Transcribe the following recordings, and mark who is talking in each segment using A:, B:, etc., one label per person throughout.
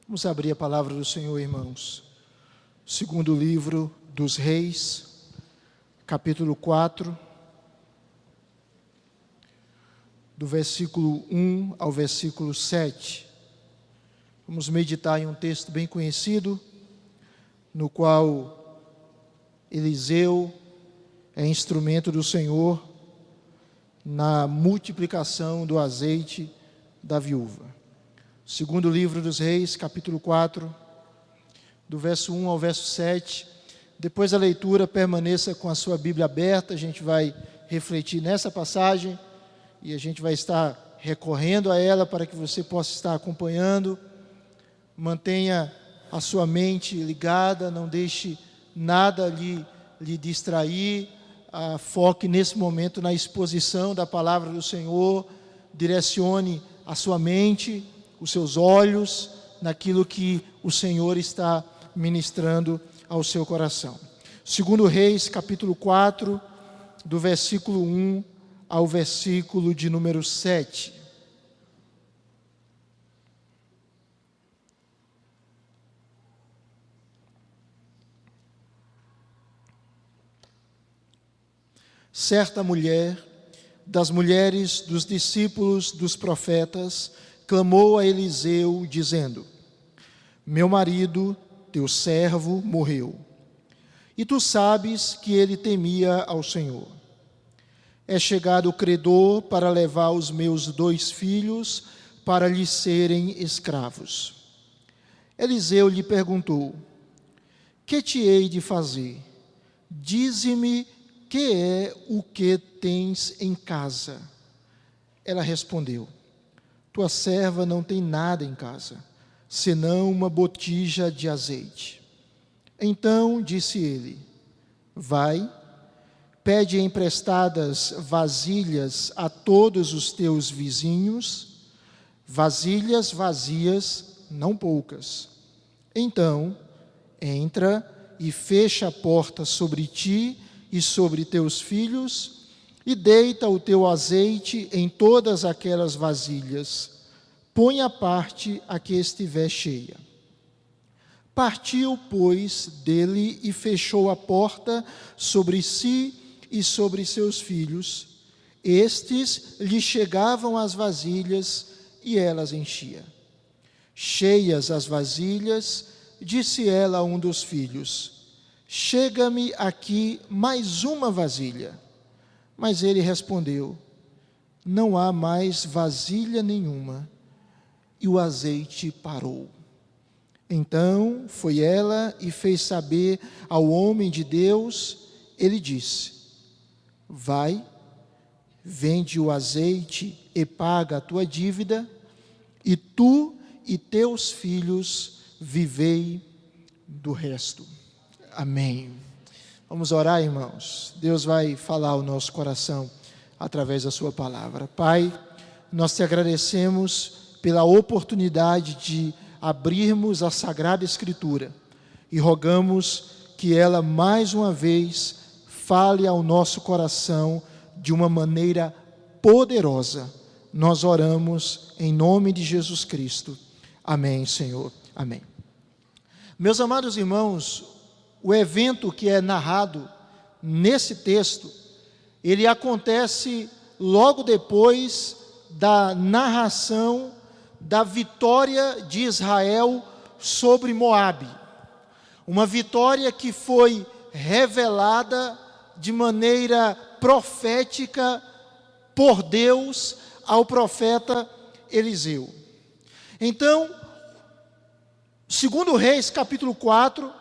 A: Vamos abrir a palavra do Senhor, irmãos. Segundo livro dos Reis, capítulo 4, do versículo 1 ao versículo 7. Vamos meditar em um texto bem conhecido, no qual Eliseu é instrumento do Senhor na multiplicação do azeite da viúva. Segundo livro dos Reis, capítulo 4, do verso 1 ao verso 7. Depois da leitura, permaneça com a sua Bíblia aberta. A gente vai refletir nessa passagem e a gente vai estar recorrendo a ela para que você possa estar acompanhando. Mantenha a sua mente ligada, não deixe nada lhe distrair. Foque nesse momento na exposição da palavra do Senhor. Direcione a sua mente, os seus olhos, naquilo que o Senhor está ministrando ao seu coração. Segundo Reis, capítulo 4, do versículo 1 ao versículo de número 7. Certa mulher, das mulheres dos discípulos dos profetas, clamou a Eliseu, dizendo: Meu marido, teu servo, morreu, e tu sabes que ele temia ao Senhor. É chegado o credor para levar os meus 2 filhos para lhe serem escravos. Eliseu lhe perguntou: Que te hei de fazer? Dize-me que é o que tens em casa. Ela respondeu: Tua serva não tem nada em casa, senão uma botija de azeite. Então disse ele: Vai, pede emprestadas vasilhas a todos os teus vizinhos, vasilhas vazias, não poucas. Então, entra e fecha a porta sobre ti e sobre teus filhos, e deita o teu azeite em todas aquelas vasilhas. Põe à parte a que estiver cheia. Partiu, pois, dele e fechou a porta sobre si e sobre seus filhos. Estes lhe chegavam as vasilhas e elas enchia. Cheias as vasilhas, disse ela a um dos filhos: Chega-me aqui mais uma vasilha. Mas ele respondeu: Não há mais vasilha nenhuma. E o azeite parou. Então foi ela e fez saber ao homem de Deus. Ele disse: Vai, vende o azeite e paga a tua dívida, e tu e teus filhos vivei do resto. Amém. Vamos orar, irmãos. Deus vai falar ao nosso coração através da sua palavra. Pai, nós te agradecemos pela oportunidade de abrirmos a Sagrada Escritura e rogamos que ela mais uma vez fale ao nosso coração de uma maneira poderosa. Nós oramos em nome de Jesus Cristo. Amém, Senhor. Amém. Meus amados irmãos, o evento que é narrado nesse texto, ele acontece logo depois da narração da vitória de Israel sobre Moabe. Uma vitória que foi revelada de maneira profética por Deus ao profeta Eliseu. Então, segundo Reis, capítulo 4,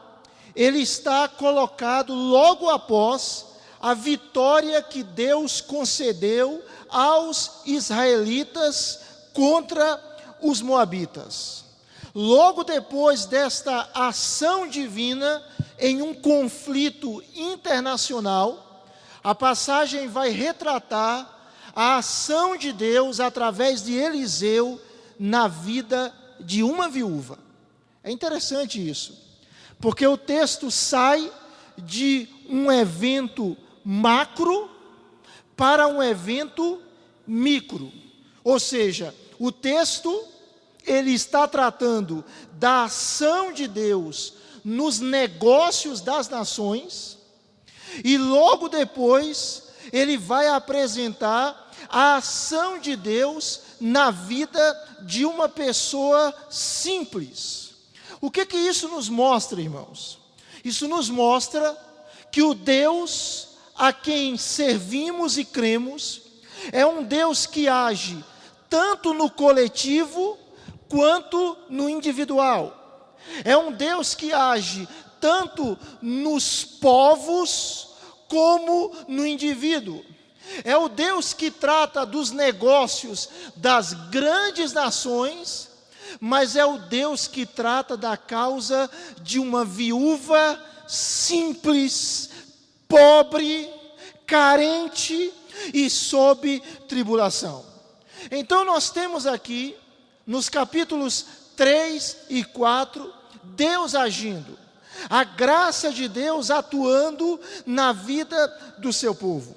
A: ele está colocado logo após a vitória que Deus concedeu aos israelitas contra os moabitas. Logo depois desta ação divina em um conflito internacional, a passagem vai retratar a ação de Deus através de Eliseu na vida de uma viúva. É interessante isso, porque o texto sai de um evento macro para um evento micro. Ou seja, o texto ele está tratando da ação de Deus nos negócios das nações, e logo depois ele vai apresentar a ação de Deus na vida de uma pessoa simples. O que isso nos mostra, irmãos? Isso nos mostra que o Deus a quem servimos e cremos é um Deus que age tanto no coletivo quanto no individual. É um Deus que age tanto nos povos como no indivíduo. É o Deus que trata dos negócios das grandes nações, mas é o Deus que trata da causa de uma viúva simples, pobre, carente e sob tribulação. Então nós temos aqui, nos capítulos 3 e 4, Deus agindo, a graça de Deus atuando na vida do seu povo.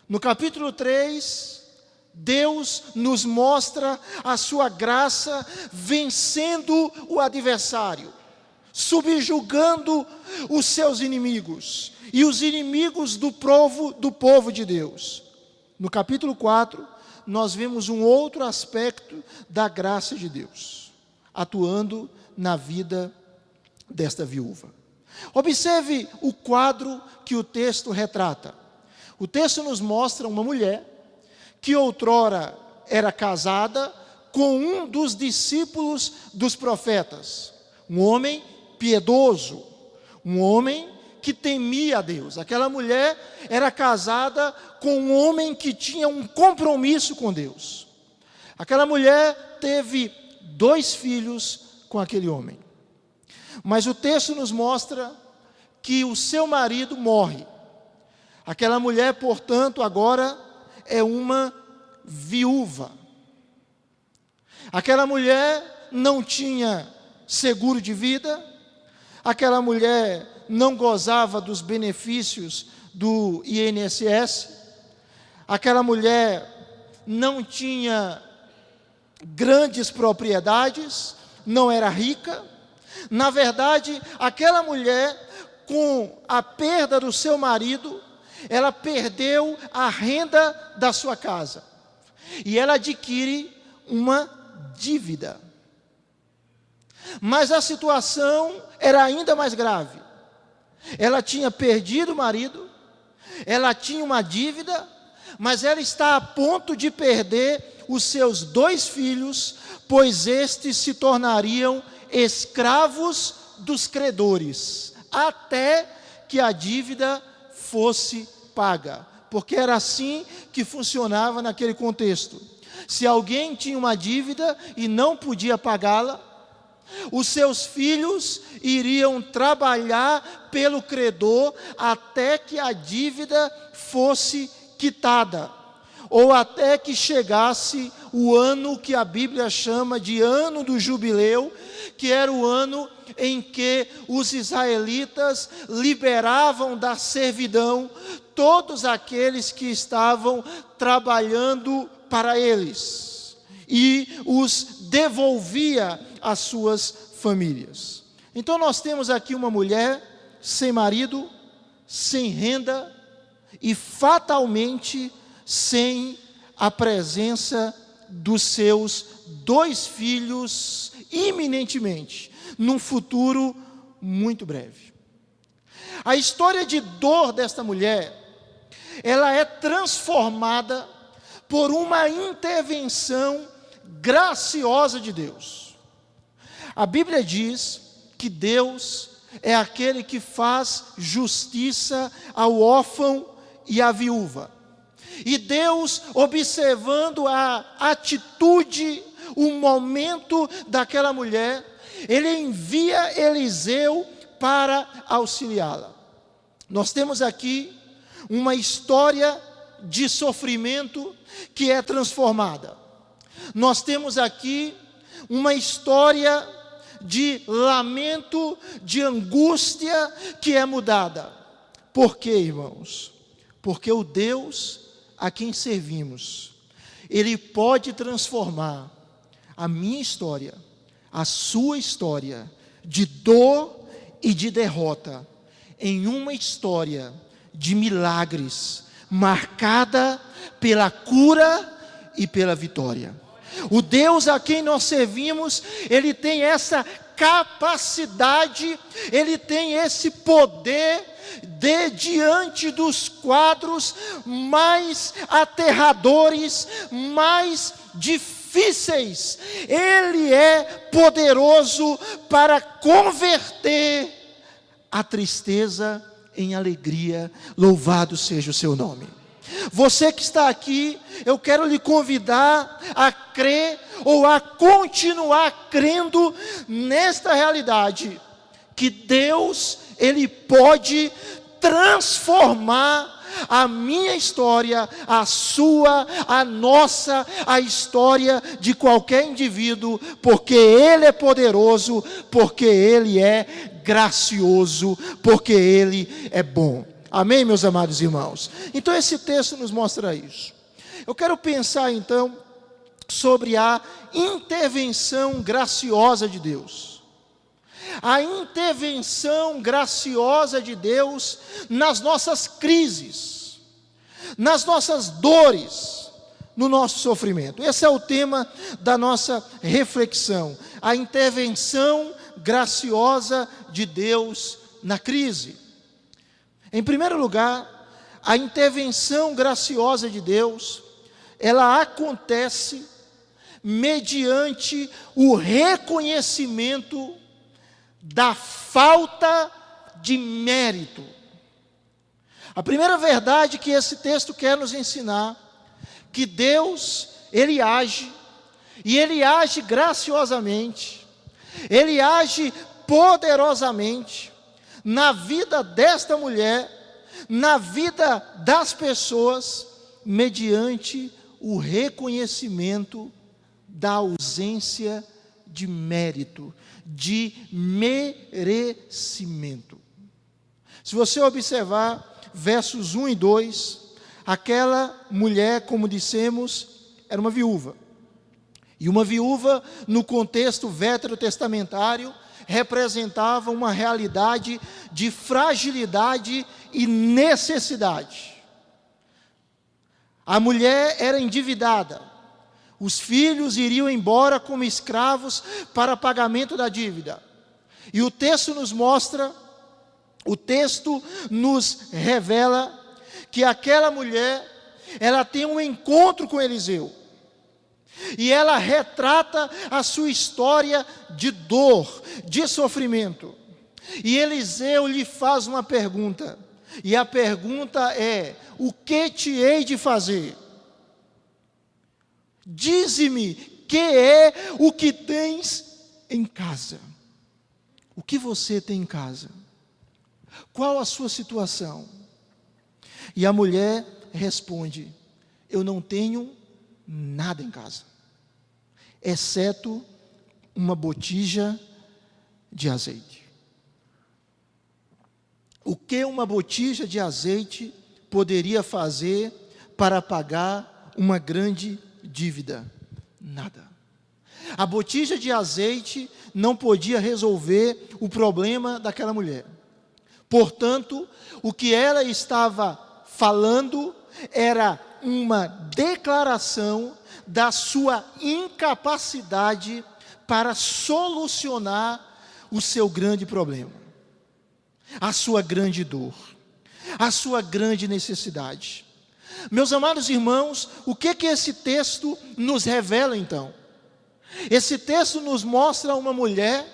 A: No capítulo 3, Deus nos mostra a sua graça vencendo o adversário, subjugando os seus inimigos e os inimigos do povo de Deus. No capítulo 4, nós vemos um outro aspecto da graça de Deus, atuando na vida desta viúva. Observe o quadro que o texto retrata. O texto nos mostra uma mulher que outrora era casada com um dos discípulos dos profetas, um homem piedoso, um homem que temia a Deus. Aquela mulher era casada com um homem que tinha um compromisso com Deus. Aquela mulher teve 2 filhos com aquele homem. Mas o texto nos mostra que o seu marido morre. Aquela mulher, portanto, agora é uma viúva. Aquela mulher não tinha seguro de vida, aquela mulher não gozava dos benefícios do INSS, aquela mulher não tinha grandes propriedades, não era rica. Na verdade, aquela mulher, com a perda do seu marido, ela perdeu a renda da sua casa e ela adquire uma dívida. Mas a situação era ainda mais grave. Ela tinha perdido o marido, ela tinha uma dívida, mas ela está a ponto de perder os seus 2 filhos, pois estes se tornariam escravos dos credores, até que a dívida fosse paga, porque era assim que funcionava naquele contexto. Se alguém tinha uma dívida e não podia pagá-la, os seus filhos iriam trabalhar pelo credor até que a dívida fosse quitada, ou até que chegasse o ano que a Bíblia chama de ano do jubileu, que era o ano em que os israelitas liberavam da servidão todos aqueles que estavam trabalhando para eles e os devolvia às suas famílias. Então nós temos aqui uma mulher sem marido, sem renda e fatalmente sem a presença dos seus 2 filhos iminentemente, num futuro muito breve. A história de dor desta mulher, ela é transformada por uma intervenção graciosa de Deus. A Bíblia diz que Deus é aquele que faz justiça ao órfão e à viúva. E Deus, observando a atitude, o momento daquela mulher, Ele envia Eliseu para auxiliá-la. Nós temos aqui uma história de sofrimento que é transformada. Nós temos aqui uma história de lamento, de angústia que é mudada. Por quê, irmãos? Porque o Deus a quem servimos, Ele pode transformar a minha história, a sua história de dor e de derrota em uma história de milagres, marcada pela cura e pela vitória. O Deus a quem nós servimos, Ele tem essa capacidade, Ele tem esse poder de, diante dos quadros mais aterradores, mais difíceis, Ele é poderoso para converter a tristeza em alegria. Louvado seja o seu nome. Você que está aqui, eu quero lhe convidar a crer ou a continuar crendo nesta realidade, que Deus, Ele pode transformar a minha história, a sua, a nossa, a história de qualquer indivíduo, porque Ele é poderoso, porque Ele é gracioso, porque Ele é bom. Amém, meus amados irmãos? Então esse texto nos mostra isso. Eu quero pensar então sobre a intervenção graciosa de Deus. A intervenção graciosa de Deus nas nossas crises, nas nossas dores, no nosso sofrimento. Esse é o tema da nossa reflexão. A intervenção graciosa de Deus na crise. Em primeiro lugar, a intervenção graciosa de Deus, ela acontece mediante o reconhecimento da falta de mérito. A primeira verdade que esse texto quer nos ensinar, que Deus, Ele age, e Ele age graciosamente, Ele age poderosamente, na vida desta mulher, na vida das pessoas, mediante o reconhecimento da ausência de mérito, de merecimento. Se você observar versos 1 e 2, aquela mulher, como dissemos, era uma viúva. E uma viúva, no contexto veterotestamentário, representava uma realidade de fragilidade e necessidade. A mulher era endividada. Os filhos iriam embora como escravos para pagamento da dívida. E o texto nos mostra, o texto nos revela que aquela mulher, ela tem um encontro com Eliseu. E ela retrata a sua história de dor, de sofrimento. E Eliseu lhe faz uma pergunta. E a pergunta é: o que te hei de fazer? Dize-me, que é o que tens em casa? O que você tem em casa? Qual a sua situação? E a mulher responde: eu não tenho nada em casa, exceto uma botija de azeite. O que uma botija de azeite poderia fazer para pagar uma grande dívida? Nada. A botija de azeite não podia resolver o problema daquela mulher. Portanto, o que ela estava falando era uma declaração da sua incapacidade para solucionar o seu grande problema, a sua grande dor, a sua grande necessidade. Meus amados irmãos, o que esse texto nos revela então? Esse texto nos mostra uma mulher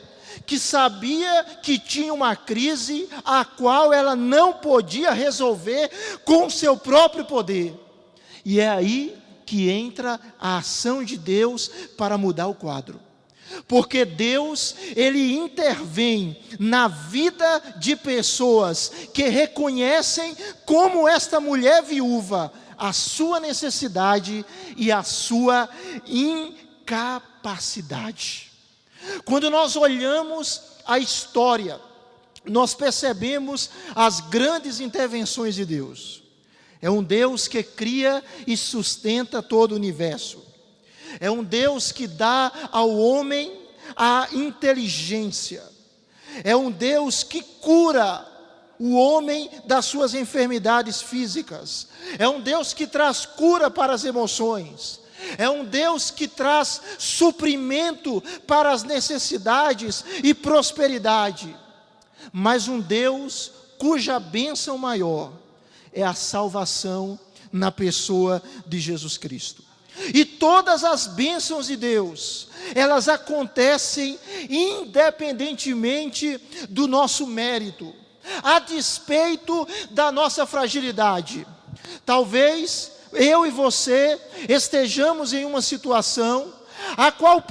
A: que sabia que tinha uma crise a qual ela não podia resolver com o seu próprio poder. E é aí que entra a ação de Deus para mudar o quadro. Porque Deus, Ele intervém na vida de pessoas que reconhecem, como esta mulher viúva, a sua necessidade e a sua incapacidade. Quando nós olhamos a história, nós percebemos as grandes intervenções de Deus. É um Deus que cria e sustenta todo o universo. É um Deus que dá ao homem a inteligência. É um Deus que cura o homem das suas enfermidades físicas. É um Deus que traz cura para as emoções. É um Deus que traz suprimento para as necessidades e prosperidade. Mas um Deus cuja bênção maior é a salvação na pessoa de Jesus Cristo. E todas as bênçãos de Deus, elas acontecem independentemente do nosso mérito, a despeito da nossa fragilidade. Talvez eu e você estejamos em uma situação a qual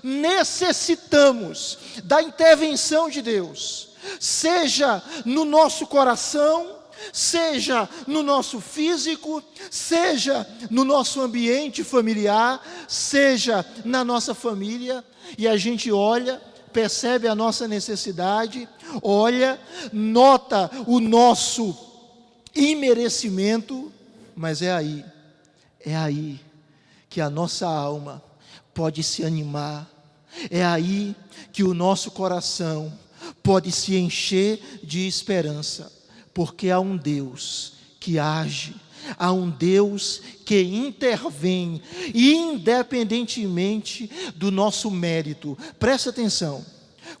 A: necessitamos da intervenção de Deus, seja no nosso coração, seja no nosso físico, seja no nosso ambiente familiar, seja na nossa família, e a gente olha, percebe a nossa necessidade, olha, nota o nosso imerecimento, mas é aí que a nossa alma pode se animar, é aí que o nosso coração pode se encher de esperança, porque há um Deus que age, há um Deus que intervém, independentemente do nosso mérito. Presta atenção,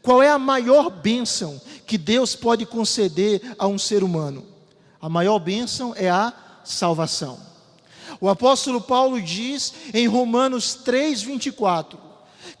A: qual é a maior bênção que Deus pode conceder a um ser humano? A maior bênção é a salvação. O apóstolo Paulo diz em Romanos 3:24,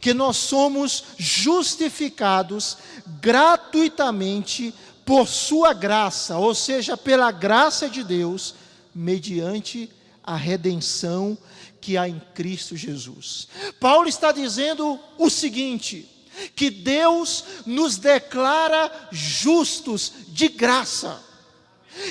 A: que nós somos justificados gratuitamente por sua graça, ou seja, pela graça de Deus, mediante a redenção que há em Cristo Jesus. Paulo está dizendo o seguinte, que Deus nos declara justos de graça.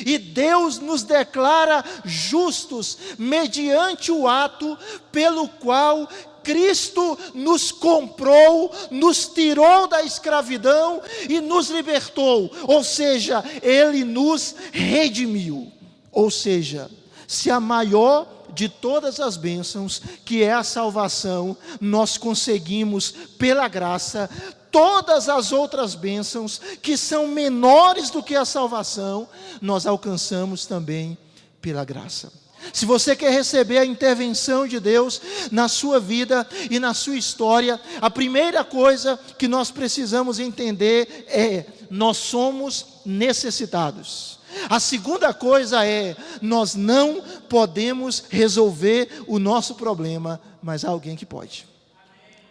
A: E Deus nos declara justos mediante o ato pelo qual Cristo nos comprou, nos tirou da escravidão e nos libertou. Ou seja, Ele nos redimiu. Ou seja, se a maior de todas as bênçãos, que é a salvação, nós conseguimos pela graça, todas as outras bênçãos, que são menores do que a salvação, nós alcançamos também pela graça. Se você quer receber a intervenção de Deus na sua vida e na sua história, a primeira coisa que nós precisamos entender é: nós somos necessitados. A segunda coisa é: nós não podemos resolver o nosso problema, mas há alguém que pode.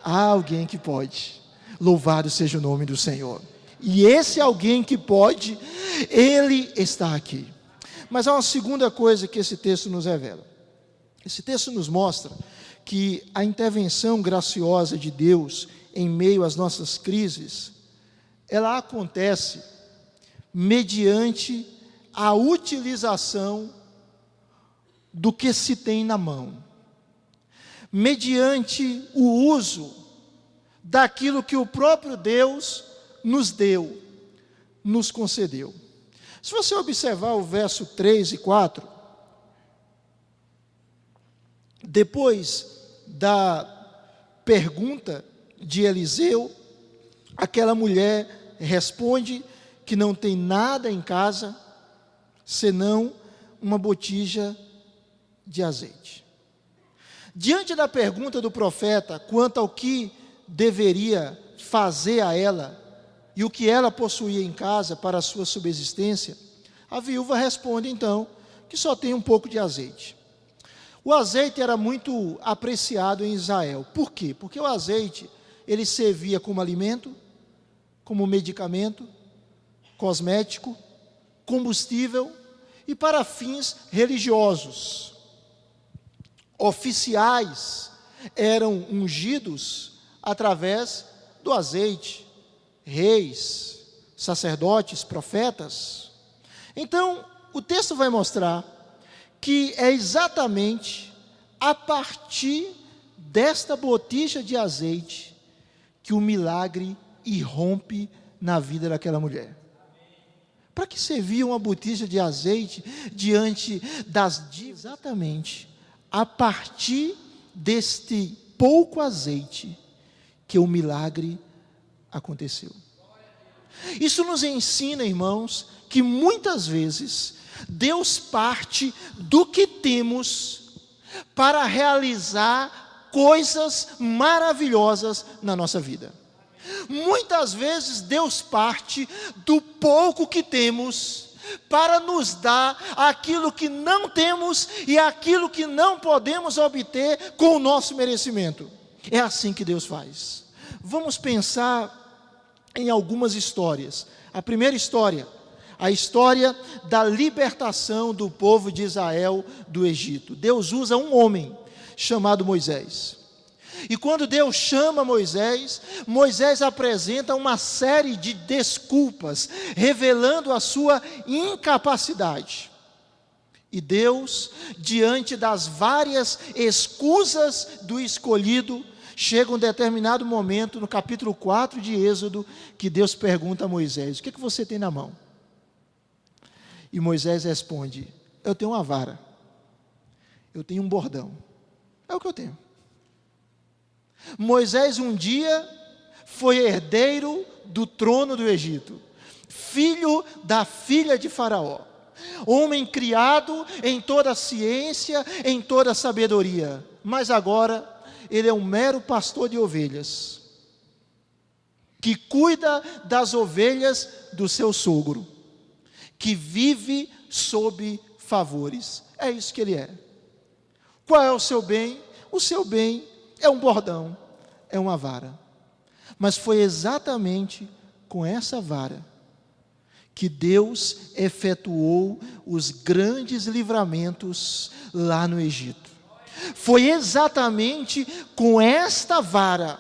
A: Há alguém que pode. Louvado seja o nome do Senhor. E esse alguém que pode, Ele está aqui. Mas há uma segunda coisa que esse texto nos revela. Esse texto nos mostra que a intervenção graciosa de Deus em meio às nossas crises, ela acontece mediante a utilização do que se tem na mão, mediante o uso daquilo que o próprio Deus nos deu, nos concedeu. Se você observar o verso 3 e 4, depois da pergunta de Eliseu, aquela mulher responde que não tem nada em casa, senão uma botija de azeite. Diante da pergunta do profeta quanto ao que deveria fazer a ela, e o que ela possuía em casa para a sua subsistência, a viúva responde então que só tem um pouco de azeite. O azeite era muito apreciado em Israel. Por quê? Porque o azeite, ele servia como alimento, como medicamento, cosmético, combustível e para fins religiosos. Oficiais eram ungidos através do azeite. Reis, sacerdotes, profetas. Então, o texto vai mostrar que é exatamente a partir desta botija de azeite que o milagre irrompe na vida daquela mulher. Para que servia uma botija de azeite diante das dívidas? Exatamente a partir deste pouco azeite que o milagre aconteceu. Isso nos ensina, irmãos, que muitas vezes Deus parte do que temos para realizar coisas maravilhosas na nossa vida. Muitas vezes Deus parte do pouco que temos para nos dar aquilo que não temos e aquilo que não podemos obter com o nosso merecimento. É assim que Deus faz. Vamos pensar em algumas histórias. A primeira história, a história da libertação do povo de Israel do Egito. Deus usa um homem chamado Moisés. E quando Deus chama Moisés, Moisés apresenta uma série de desculpas, revelando a sua incapacidade. E Deus, diante das várias escusas do escolhido, chega um determinado momento, no capítulo 4 de Êxodo, que Deus pergunta a Moisés: o que você tem na mão? E Moisés responde: eu tenho uma vara, eu tenho um bordão, é o que eu tenho. Moisés um dia foi herdeiro do trono do Egito, filho da filha de Faraó, homem criado em toda a ciência, em toda a sabedoria, mas agora ele é um mero pastor de ovelhas, que cuida das ovelhas do seu sogro, que vive sob favores. É isso que ele é. Qual é o seu bem? O seu bem é um bordão, é uma vara. Mas foi exatamente com essa vara que Deus efetuou os grandes livramentos lá no Egito. Foi exatamente com esta vara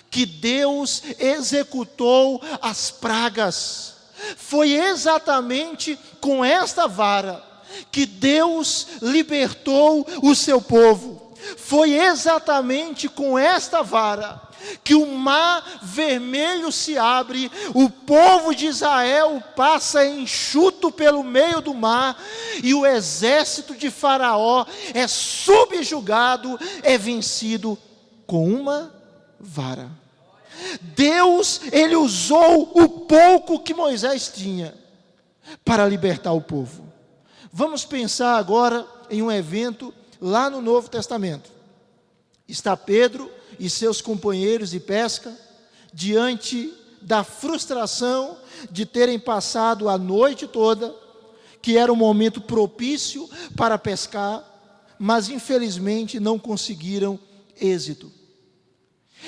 A: que Deus executou as pragas. Foi exatamente com esta vara que Deus libertou o seu povo. Foi exatamente com esta vara que o mar vermelho se abre, o povo de Israel passa enxuto pelo meio do mar, e o exército de Faraó é subjugado, é vencido com uma vara. Deus, ele usou o pouco que Moisés tinha para libertar o povo. Vamos pensar agora em um evento lá no Novo Testamento. Está Pedro e seus companheiros de pesca diante da frustração de terem passado a noite toda, que era um momento propício para pescar, mas infelizmente não conseguiram êxito.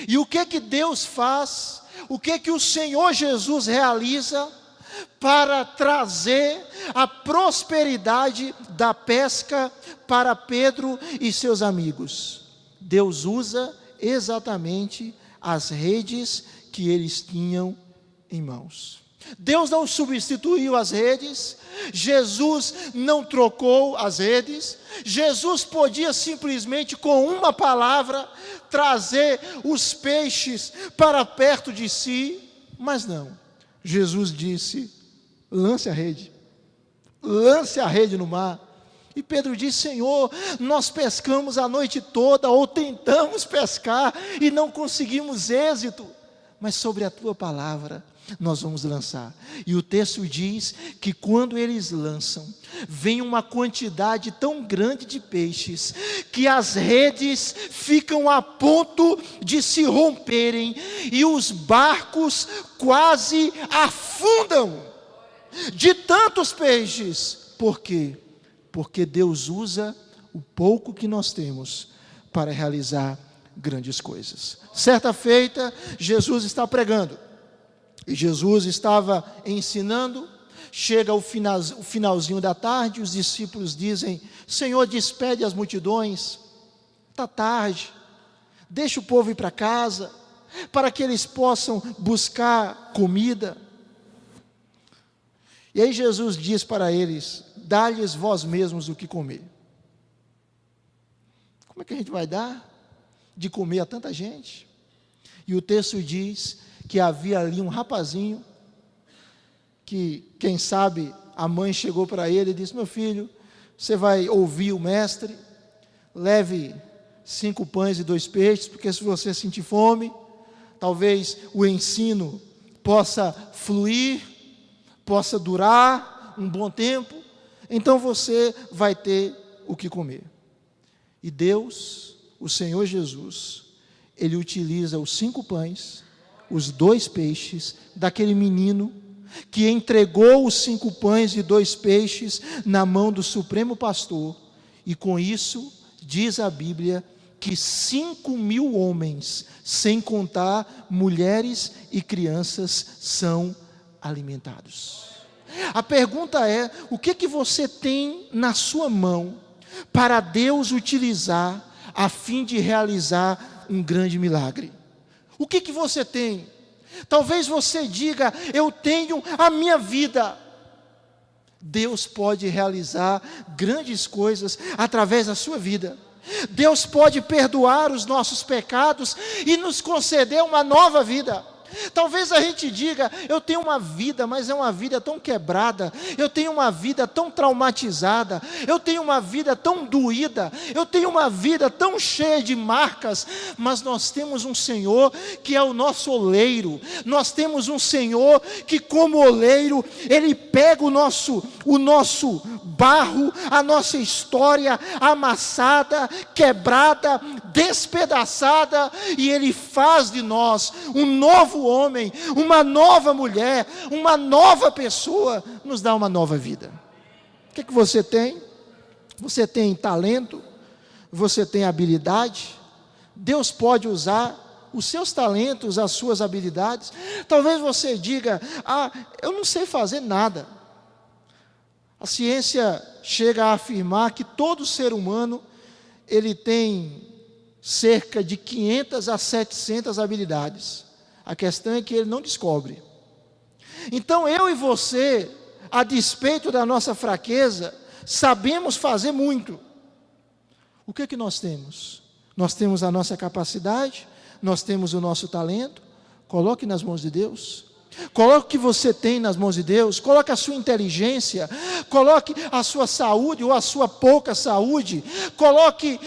A: E o que Deus faz? O que o Senhor Jesus realiza para trazer a prosperidade da pesca para Pedro e seus amigos? Deus usa exatamente as redes que eles tinham em mãos. Deus não substituiu as redes, Jesus não trocou as redes, Jesus podia simplesmente com uma palavra trazer os peixes para perto de si, mas não. Jesus disse: lance a rede no mar. E Pedro disse: Senhor, nós pescamos a noite toda, ou tentamos pescar, e não conseguimos êxito, mas sobre a tua palavra nós vamos lançar. E o texto diz que quando eles lançam, vem uma quantidade tão grande de peixes, que as redes ficam a ponto de se romperem, e os barcos quase afundam, de tantos peixes. Por quê? Porque Deus usa o pouco que nós temos para realizar grandes coisas. Certa feita, Jesus está pregando, e Jesus estava ensinando. Chega o finalzinho da tarde, os discípulos dizem: Senhor, despede as multidões, está tarde, deixa o povo ir para casa, para que eles possam buscar comida. E aí Jesus diz para eles: dá-lhes vós mesmos o que comer. Como é que a gente vai dar de comer a tanta gente? E o texto diz que havia ali um rapazinho, que, quem sabe, a mãe chegou para ele e disse: meu filho, você vai ouvir o mestre, leve 5 pães e 2 peixes, porque se você sentir fome, talvez o ensino possa fluir, possa durar um bom tempo, então você vai ter o que comer. E Deus, o Senhor Jesus, Ele utiliza os 5 pães, os 2 peixes, daquele menino que entregou os 5 pães e 2 peixes na mão do Supremo Pastor, e com isso, diz a Bíblia, que 5.000 homens, sem contar mulheres e crianças, são alimentados. A pergunta é: o que você tem na sua mão para Deus utilizar a fim de realizar um grande milagre? O que você tem? Talvez você diga: eu tenho a minha vida. Deus pode realizar grandes coisas através da sua vida. Deus pode perdoar os nossos pecados e nos conceder uma nova vida. Talvez a gente diga: eu tenho uma vida, mas é uma vida tão quebrada, eu tenho uma vida tão traumatizada, eu tenho uma vida tão doída, eu tenho uma vida tão cheia de marcas. Mas nós temos um Senhor que é o nosso oleiro, nós temos um Senhor que, como oleiro, Ele pega o nosso barro, a nossa história amassada, quebrada, despedaçada, e Ele faz de nós um novo homem, uma nova mulher, uma nova pessoa, nos dá uma nova vida. O que você tem? Você tem talento, você tem habilidade. Deus pode usar os seus talentos, as suas habilidades. Talvez você diga: eu não sei fazer nada. A ciência chega a afirmar que todo ser humano, ele tem cerca de 500 a 700 habilidades. A questão é que ele não descobre. Então eu e você, a despeito da nossa fraqueza, sabemos fazer muito. O que nós temos? Nós temos a nossa capacidade, nós temos o nosso talento. Coloque nas mãos de Deus. Coloque o que você tem nas mãos de Deus, coloque a sua inteligência, coloque a sua saúde ou a sua pouca saúde, coloque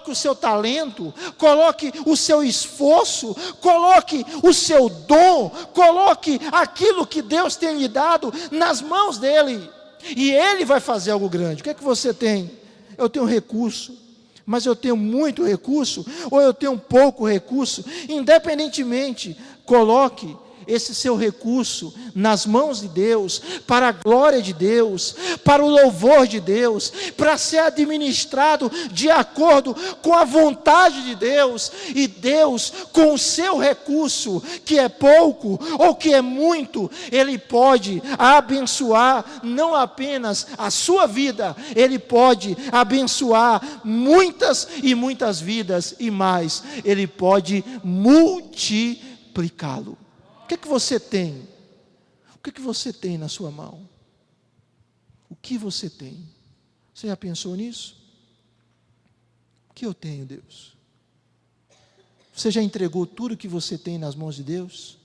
A: o seu talento, coloque o seu esforço, coloque o seu dom, coloque aquilo que Deus tem lhe dado nas mãos dEle, e Ele vai fazer algo grande. O que você tem? Eu tenho recurso, mas eu tenho muito recurso, ou eu tenho pouco recurso, independentemente, coloque esse seu recurso nas mãos de Deus, para a glória de Deus, para o louvor de Deus, para ser administrado de acordo com a vontade de Deus. E Deus, com o seu recurso, que é pouco ou que é muito, Ele pode abençoar não apenas a sua vida, Ele pode abençoar muitas e muitas vidas, e mais, Ele pode multiplicá-lo. O que você tem? O que você tem na sua mão? O que você tem? Você já pensou nisso? O que eu tenho, Deus? Você já entregou tudo que você tem nas mãos de Deus?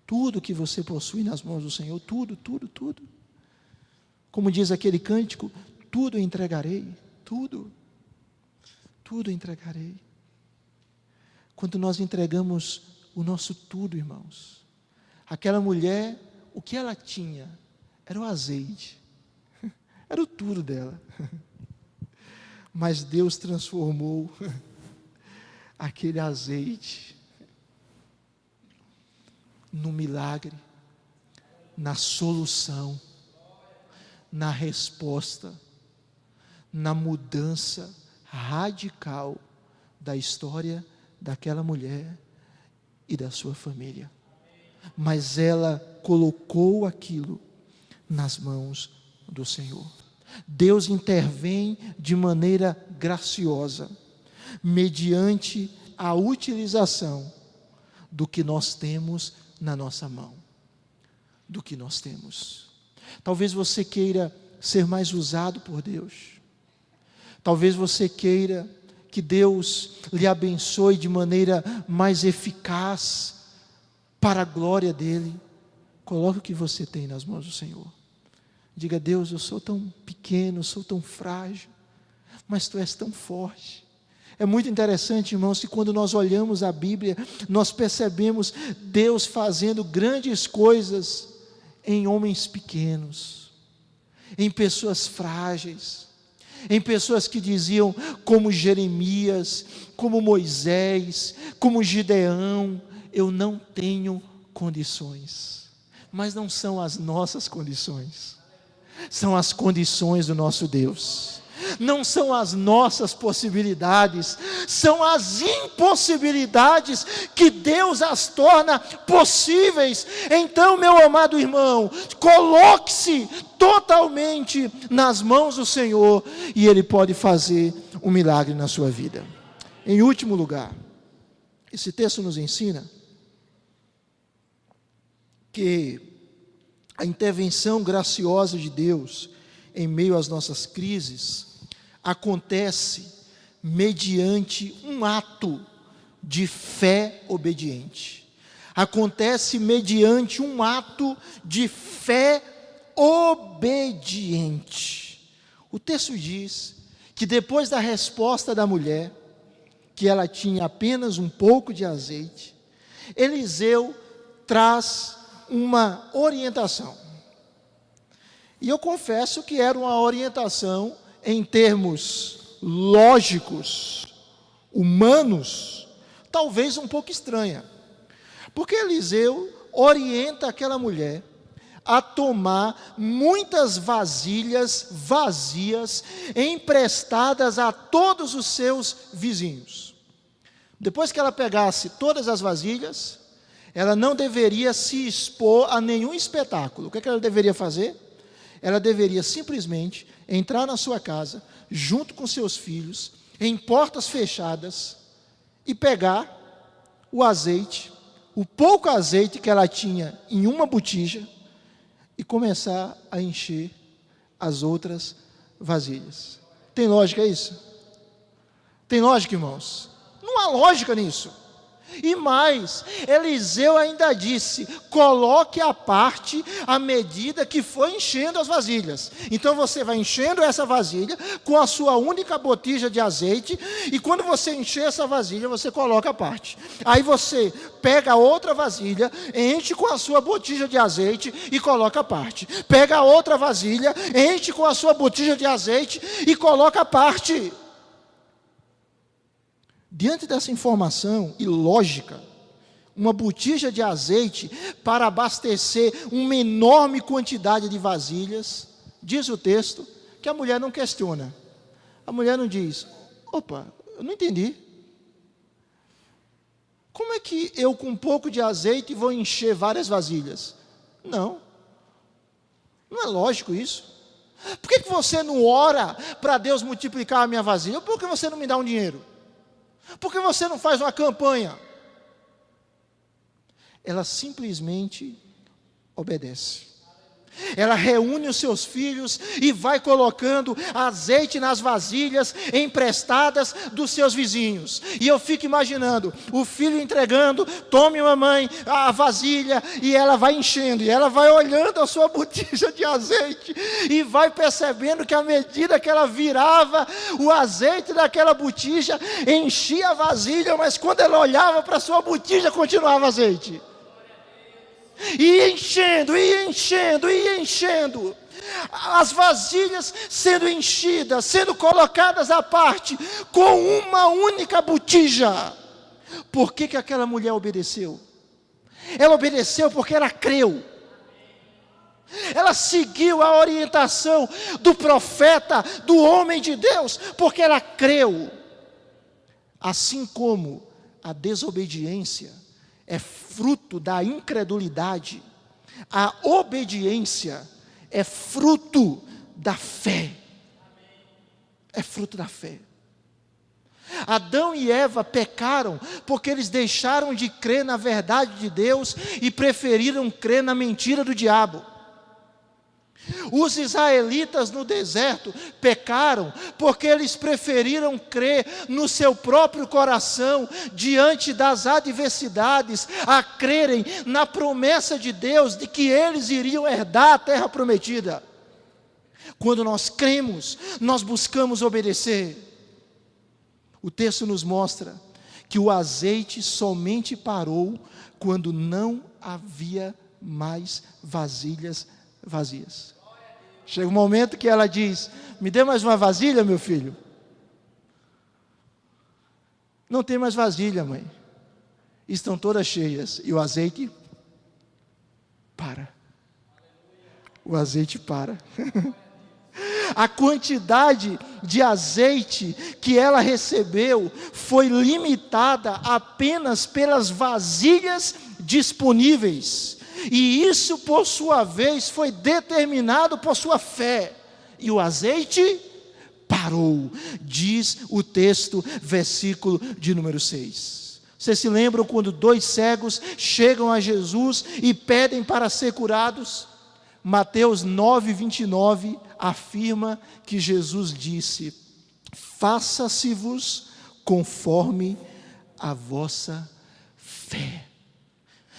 A: Tudo que você possui nas mãos do Senhor? Tudo, tudo, tudo. Como diz aquele cântico: tudo entregarei, tudo. Tudo entregarei. Quando nós entregamos o nosso tudo, irmãos, aquela mulher, o que ela tinha era o azeite, era o tudo dela, mas Deus transformou aquele azeite no milagre, na solução, na resposta, na mudança radical da história daquela mulher e da sua família. Mas ela colocou aquilo nas mãos do Senhor. Deus intervém de maneira graciosa, mediante a utilização do que nós temos na nossa mão. Do que nós temos. Talvez você queira ser mais usado por Deus. Talvez você queira que Deus lhe abençoe de maneira mais eficaz, para a glória dEle. Coloque o que você tem nas mãos do Senhor. Diga: Deus, eu sou tão pequeno, sou tão frágil, mas Tu és tão forte. É muito interessante, irmãos, que quando nós olhamos a Bíblia, nós percebemos Deus fazendo grandes coisas em homens pequenos, em pessoas frágeis, em pessoas que diziam, como Jeremias, como Moisés, como Gideão: eu não tenho condições. Mas não são as nossas condições, são as condições do nosso Deus. Não são as nossas possibilidades, são as impossibilidades que Deus as torna possíveis. Então, meu amado irmão, coloque-se totalmente nas mãos do Senhor, e Ele pode fazer um milagre na sua vida. Em último lugar, esse texto nos ensina que a intervenção graciosa de Deus em meio às nossas crises acontece mediante um ato de fé obediente. Acontece mediante um ato de fé obediente. O texto diz que depois da resposta da mulher, que ela tinha apenas um pouco de azeite, Eliseu traz uma orientação. E eu confesso que era uma orientação em termos lógicos, humanos, talvez um pouco estranha. Porque Eliseu orienta aquela mulher a tomar muitas vasilhas vazias emprestadas a todos os seus vizinhos. Depois que ela pegasse todas as vasilhas, ela não deveria se expor a nenhum espetáculo. O que ela deveria fazer? Ela deveria simplesmente entrar na sua casa, junto com seus filhos, em portas fechadas, e pegar o azeite, o pouco azeite que ela tinha em uma botija, e começar a encher as outras vasilhas. Tem lógica isso? Tem lógica, irmãos? Não há lógica nisso. E mais, Eliseu ainda disse: coloque à parte à medida que for enchendo as vasilhas. Então você vai enchendo essa vasilha com a sua única botija de azeite, e quando você encher essa vasilha, você coloca à parte. Aí você pega a outra vasilha, enche com a sua botija de azeite e coloca à parte. Pega a outra vasilha, enche com a sua botija de azeite e coloca à parte. Diante dessa informação ilógica, uma botija de azeite para abastecer uma enorme quantidade de vasilhas, diz o texto que a mulher não questiona. A mulher não diz: opa, eu não entendi. Como é que eu com um pouco de azeite vou encher várias vasilhas? Não é lógico isso. Por que você não ora para Deus multiplicar a minha vasilha? Por que você não me dá um dinheiro? Por que você não faz uma campanha? Ela simplesmente obedece. Ela reúne os seus filhos e vai colocando azeite nas vasilhas emprestadas dos seus vizinhos. E eu fico imaginando o filho entregando: tome, mamãe, a vasilha, e ela vai enchendo, e ela vai olhando a sua botija de azeite, e vai percebendo que à medida que ela virava o azeite daquela botija, enchia a vasilha, mas quando ela olhava para a sua botija, continuava azeite. E enchendo, e enchendo, e enchendo. As vasilhas sendo enchidas, sendo colocadas à parte, com uma única botija. Por que aquela mulher obedeceu? Ela obedeceu porque ela creu. Ela seguiu a orientação do profeta, do homem de Deus, porque ela creu. Assim como a desobediência é fruto da incredulidade, a obediência é fruto da fé. É fruto da fé. Adão e Eva pecaram porque eles deixaram de crer na verdade de Deus e preferiram crer na mentira do diabo. Os israelitas no deserto pecaram porque eles preferiram crer no seu próprio coração diante das adversidades, a crerem na promessa de Deus de que eles iriam herdar a terra prometida. Quando nós cremos, nós buscamos obedecer. O texto nos mostra que o azeite somente parou quando não havia mais vasilhas vazias. Chega um momento que ela diz: me dê mais uma vasilha, meu filho. Não tem mais vasilha, mãe. Estão todas cheias. E o azeite para. O azeite para. A quantidade de azeite que ela recebeu foi limitada apenas pelas vasilhas disponíveis. E isso, por sua vez, foi determinado por sua fé. E o azeite parou, diz o texto, versículo de número 6. Vocês se lembram quando 2 cegos chegam a Jesus e pedem para ser curados? Mateus 9:29 afirma que Jesus disse: faça-se-vos conforme a vossa fé.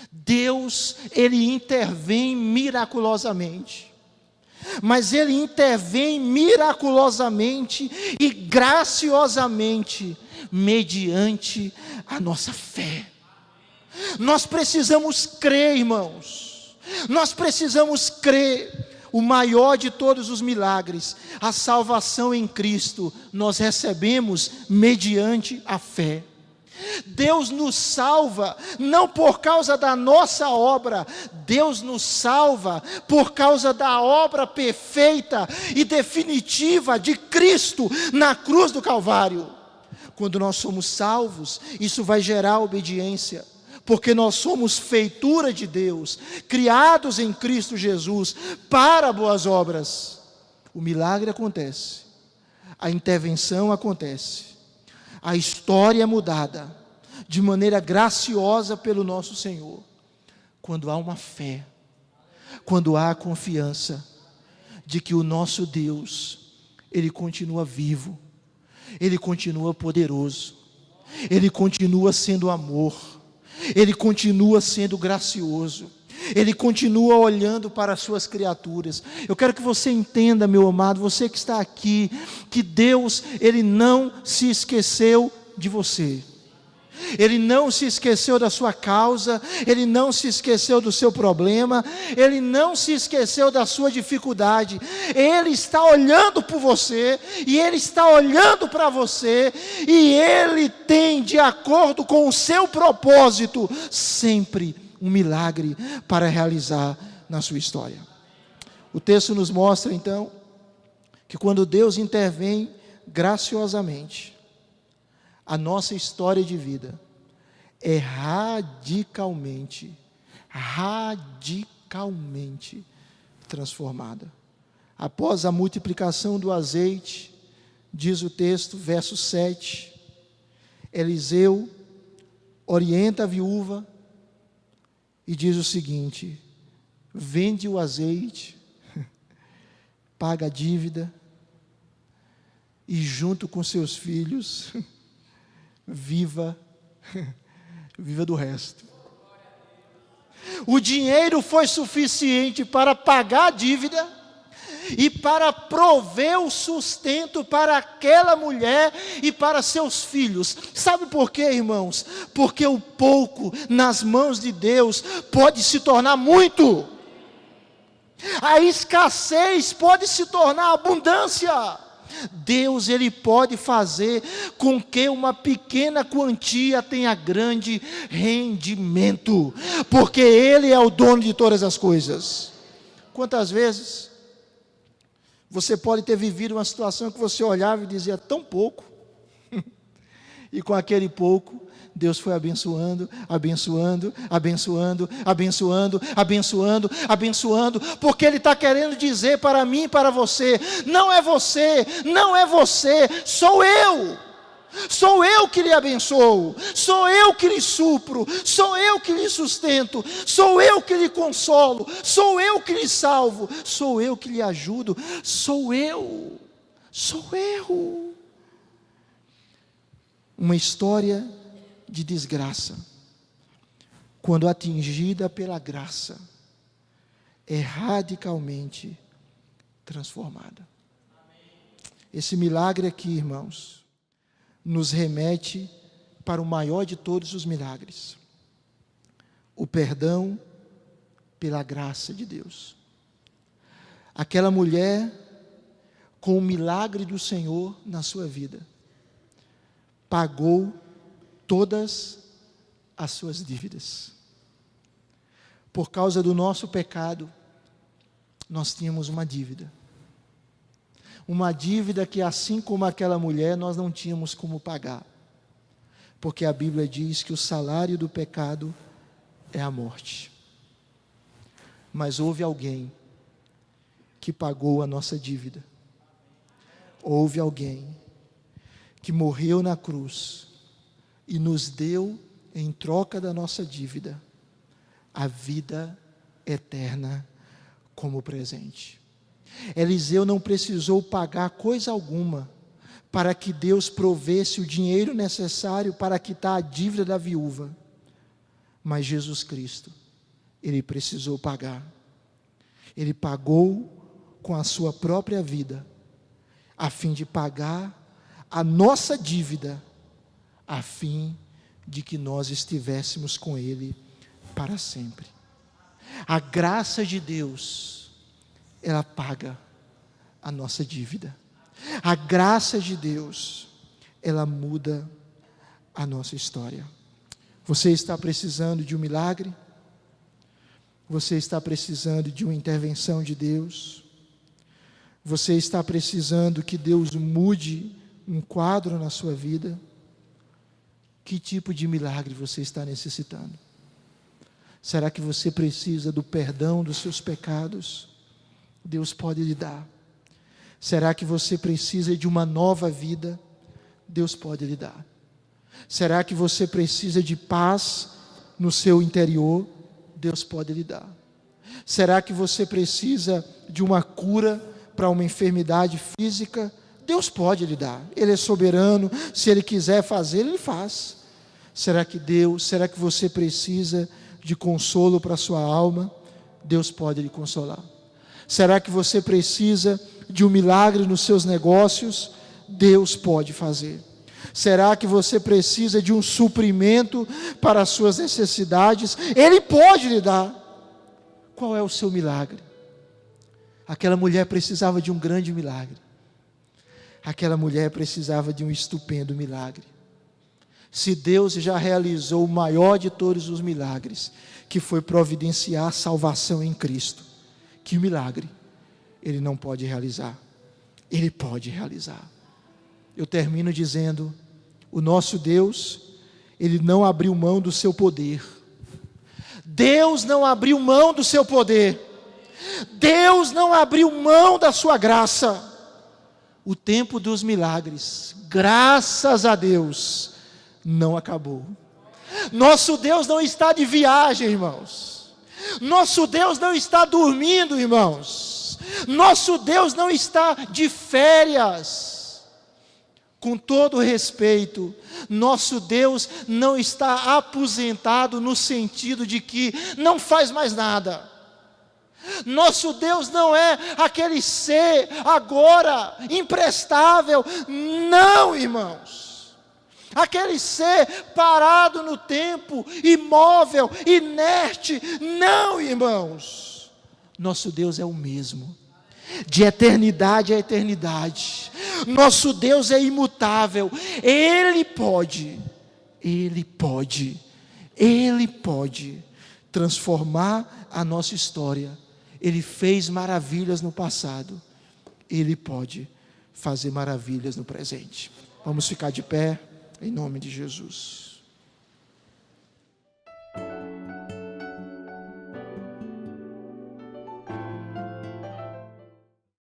A: Deus, Ele intervém miraculosamente, mas Ele intervém miraculosamente e graciosamente mediante a nossa fé. Nós precisamos crer, irmãos, nós precisamos crer. O maior de todos os milagres, a salvação em Cristo, nós recebemos mediante a fé. Deus nos salva não por causa da nossa obra, Deus nos salva por causa da obra perfeita e definitiva de Cristo na cruz do Calvário. Quando nós somos salvos, isso vai gerar obediência, porque nós somos feitura de Deus, criados em Cristo Jesus para boas obras. O milagre acontece, a intervenção acontece, a história é mudada de maneira graciosa pelo nosso Senhor, quando há uma fé, quando há a confiança de que o nosso Deus, Ele continua vivo, Ele continua poderoso, Ele continua sendo amor, Ele continua sendo gracioso, Ele continua olhando para as suas criaturas. Eu quero que você entenda, meu amado, você que está aqui, que Deus, Ele não se esqueceu de você. Ele não se esqueceu da sua causa, Ele não se esqueceu do seu problema, Ele não se esqueceu da sua dificuldade. Ele está olhando por você, e Ele está olhando para você, e Ele tem, de acordo com o seu propósito, sempre um milagre para realizar na sua história. O texto nos mostra então, que quando Deus intervém graciosamente, a nossa história de vida é radicalmente transformada. Após a multiplicação do azeite, diz o texto, verso 7, Eliseu orienta a viúva e diz o seguinte: vende o azeite, paga a dívida, e junto com seus filhos, viva do resto. O dinheiro foi suficiente para pagar a dívida e para prover o sustento para aquela mulher e para seus filhos. Sabe por quê, irmãos? Porque o pouco nas mãos de Deus pode se tornar muito. A escassez pode se tornar abundância. Deus, Ele pode fazer com que uma pequena quantia tenha grande rendimento, porque Ele é o dono de todas as coisas. Quantas vezes você pode ter vivido uma situação que você olhava e dizia tão pouco, e com aquele pouco, Deus foi abençoando, porque Ele está querendo dizer para mim e para você: não é você, sou eu que lhe abençoo, sou eu que lhe supro, sou eu que lhe sustento, sou eu que lhe consolo, sou eu que lhe salvo, sou eu que lhe ajudo, sou eu. Uma história de desgraça, quando atingida pela graça, é radicalmente transformada. Esse milagre aqui, irmãos, nos remete para o maior de todos os milagres: o perdão pela graça de Deus. Aquela mulher, com o milagre do Senhor na sua vida, pagou todas as suas dívidas. Por causa do nosso pecado, nós tínhamos uma dívida. Uma dívida que, assim como aquela mulher, nós não tínhamos como pagar. Porque a Bíblia diz que o salário do pecado é a morte. Mas houve alguém que pagou a nossa dívida. Houve alguém que morreu na cruz e nos deu, em troca da nossa dívida, a vida eterna como presente. Eliseu não precisou pagar coisa alguma para que Deus provesse o dinheiro necessário para quitar a dívida da viúva. Mas Jesus Cristo, Ele precisou pagar. Ele pagou com a sua própria vida, a fim de pagar a nossa dívida, a fim de que nós estivéssemos com Ele para sempre. A graça de Deus, ela paga a nossa dívida. A graça de Deus, ela muda a nossa história. Você está precisando de um milagre? Você está precisando de uma intervenção de Deus? Você está precisando que Deus mude um quadro na sua vida? Que tipo de milagre você está necessitando? Será que você precisa do perdão dos seus pecados? Deus pode lhe dar. Será que você precisa de uma nova vida? Deus pode lhe dar. Será que você precisa de paz no seu interior? Deus pode lhe dar. Será que você precisa de uma cura para uma enfermidade física? Deus pode lhe dar. Ele é soberano, se Ele quiser fazer, Ele faz. Será que você precisa de consolo para a sua alma? Deus pode lhe consolar. Será que você precisa de um milagre nos seus negócios? Deus pode fazer. Será que você precisa de um suprimento para as suas necessidades? Ele pode lhe dar. Qual é o seu milagre? Aquela mulher precisava de um grande milagre. Aquela mulher precisava de um estupendo milagre. Se Deus já realizou o maior de todos os milagres, que foi providenciar a salvação em Cristo, que milagre Ele não pode realizar? Ele pode realizar. Eu termino dizendo: o nosso Deus, Ele não abriu mão do seu poder. Deus não abriu mão do seu poder. Deus não abriu mão da sua graça. O tempo dos milagres, graças a Deus, não acabou. Nosso Deus não está de viagem, irmãos. Nosso Deus não está dormindo, irmãos. Nosso Deus não está de férias. Com todo respeito, nosso Deus não está aposentado no sentido de que não faz mais nada. Nosso Deus não é aquele ser agora imprestável. Não, irmãos. Aquele ser parado no tempo, imóvel, inerte. Não, irmãos. Nosso Deus é o mesmo, de eternidade a eternidade. Nosso Deus é imutável. Ele pode transformar a nossa história. Ele fez maravilhas no passado. Ele pode fazer maravilhas no presente. Vamos ficar de pé, em nome de Jesus.